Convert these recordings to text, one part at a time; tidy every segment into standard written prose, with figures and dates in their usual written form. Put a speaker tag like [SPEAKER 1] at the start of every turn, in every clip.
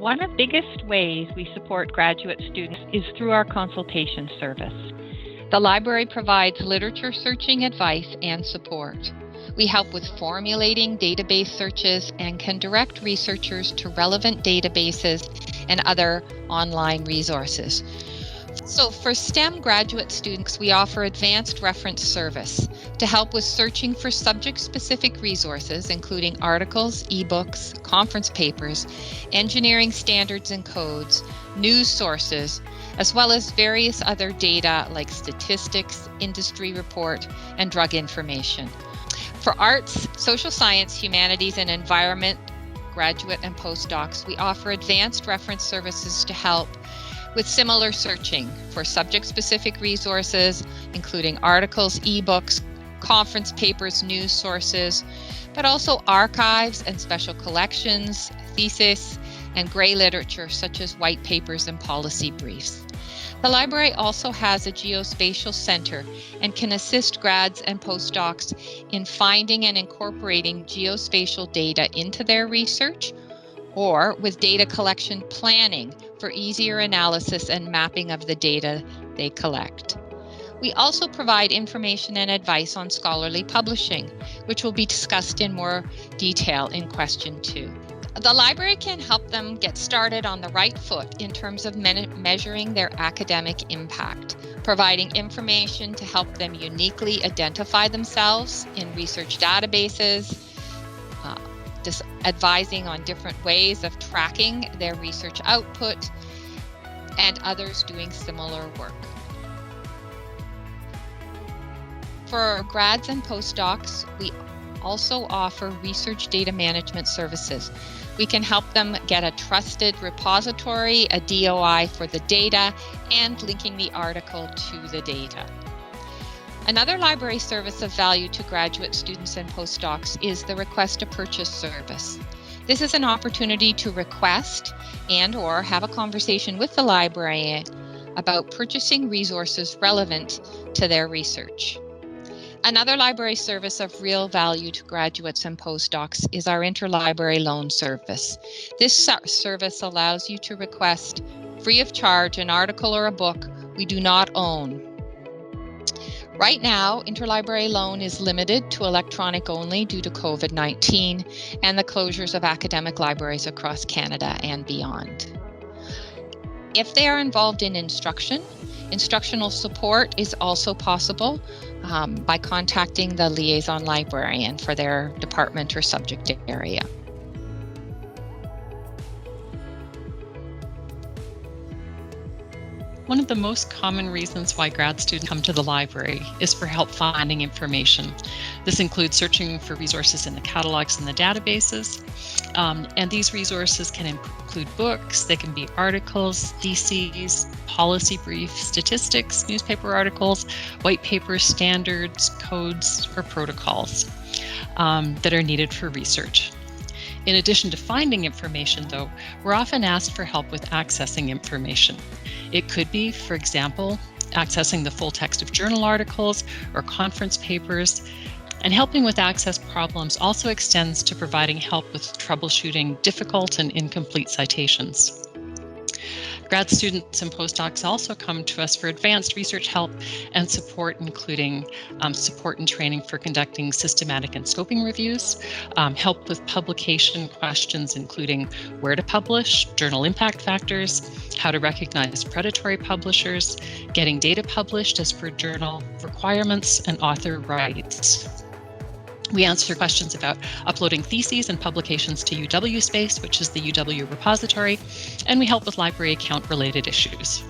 [SPEAKER 1] One of the biggest ways we support graduate students is through our consultation service.
[SPEAKER 2] The library provides literature searching advice and support. We help with formulating database searches and can direct researchers to relevant databases and other online resources. So for STEM graduate students, we offer advanced reference service to help with searching for subject-specific resources, including articles, ebooks, conference papers, engineering standards and codes, news sources, as well as various other data like statistics, industry report, and drug information. For arts, social science, humanities, and environment graduate and postdocs, we offer advanced reference services to help with similar searching for subject-specific resources, including articles, ebooks, conference papers, news sources, but also archives and special collections, thesis, and gray literature such as white papers and policy briefs. The library also has a geospatial center and can assist grads and postdocs in finding and incorporating geospatial data into their research, or with data collection planning for easier analysis and mapping of the data they collect. We also provide information and advice on scholarly publishing, which will be discussed in more detail in question 2. The library can help them get started on the right foot in terms of measuring their academic impact, providing information to help them uniquely identify themselves in research databases, advising on different ways of tracking their research output, and others doing similar work. For grads and postdocs, we also offer research data management services. We can help them get a trusted repository, a DOI for the data, and linking the article to the data. Another library service of value to graduate students and postdocs is the Request a Purchase service. This is an opportunity to request and/or have a conversation with the librarian about purchasing resources relevant to their research. Another library service of real value to graduates and postdocs is our interlibrary loan service. This service allows you to request free of charge an article or a book we do not own. Right now, interlibrary loan is limited to electronic only due to COVID-19 and the closures of academic libraries across Canada and beyond. If they are involved in instruction, instructional support is also possible by contacting the liaison librarian for their department or subject area.
[SPEAKER 3] One of the most common reasons why grad students come to the library is for help finding information. This includes searching for resources in the catalogs and the databases. And these resources can include books, they can be articles, theses, policy briefs, statistics, newspaper articles, white papers, standards, codes, or protocols that are needed for research. In addition to finding information, though, we're often asked for help with accessing information. It could be, for example, accessing the full text of journal articles or conference papers, and helping with access problems also extends to providing help with troubleshooting difficult and incomplete citations. Grad students and postdocs also come to us for advanced research help and support, including support and training for conducting systematic and scoping reviews, help with publication questions, including where to publish, journal impact factors, how to recognize predatory publishers, getting data published as per journal requirements, and author rights. We answer questions about uploading theses and publications to UW Space, which is the UW repository, and we help with library account-related issues.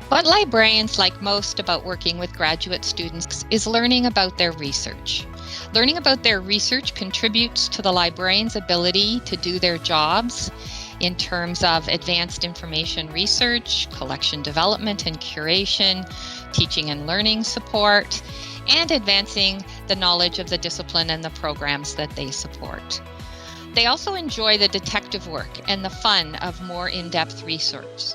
[SPEAKER 2] What librarians like most about working with graduate students is learning about their research. Learning about their research contributes to the librarian's ability to do their jobs in terms of advanced information research, collection development and curation, teaching and learning support, and advancing the knowledge of the discipline and the programs that they support. They also enjoy the detective work and the fun of more in-depth research.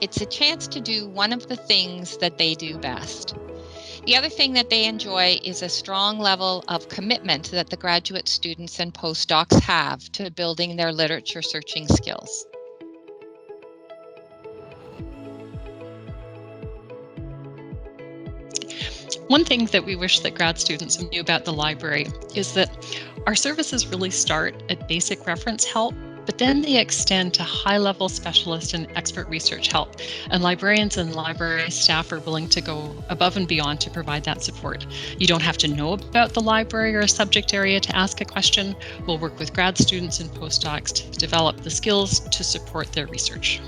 [SPEAKER 2] It's a chance to do one of the things that they do best. The other thing that they enjoy is a strong level of commitment that the graduate students and postdocs have to building their literature searching skills.
[SPEAKER 3] One thing that we wish that grad students knew about the library is that our services really start at basic reference help, but then they extend to high-level specialist and expert research help. And librarians and library staff are willing to go above and beyond to provide that support. You don't have to know about the library or a subject area to ask a question. We'll work with grad students and postdocs to develop the skills to support their research.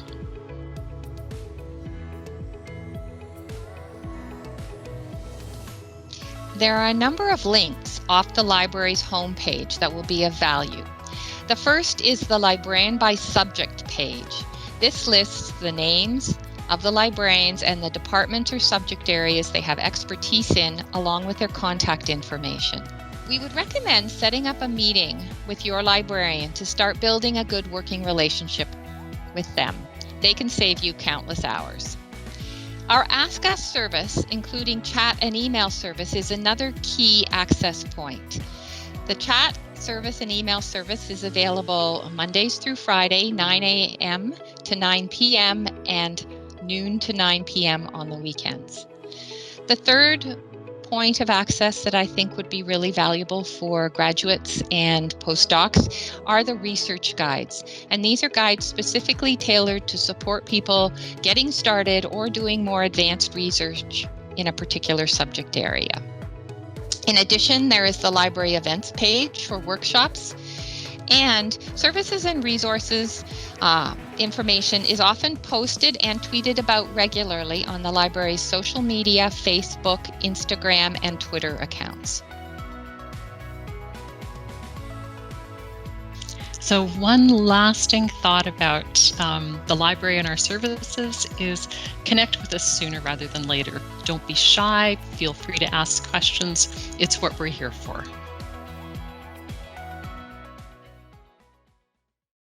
[SPEAKER 2] There are a number of links off the library's homepage that will be of value. The first is the Librarian by Subject page. This lists the names of the librarians and the department or subject areas they have expertise in, along with their contact information. We would recommend setting up a meeting with your librarian to start building a good working relationship with them. They can save you countless hours. Our Ask Us service, including chat and email service, is another key access point. The chat service and email service is available Mondays through Friday, 9 a.m. to 9 p.m. and noon to 9 p.m. on the weekends. The third point of access that I think would be really valuable for graduates and postdocs are the research guides. And these are guides specifically tailored to support people getting started or doing more advanced research in a particular subject area. In addition, there is the library events page for workshops, and services and resources information is often posted and tweeted about regularly on the library's social media, Facebook, Instagram, and Twitter accounts.
[SPEAKER 3] So one lasting thought about the library and our services is connect with us sooner rather than later. Don't be shy. Feel free to ask questions. It's what we're here for.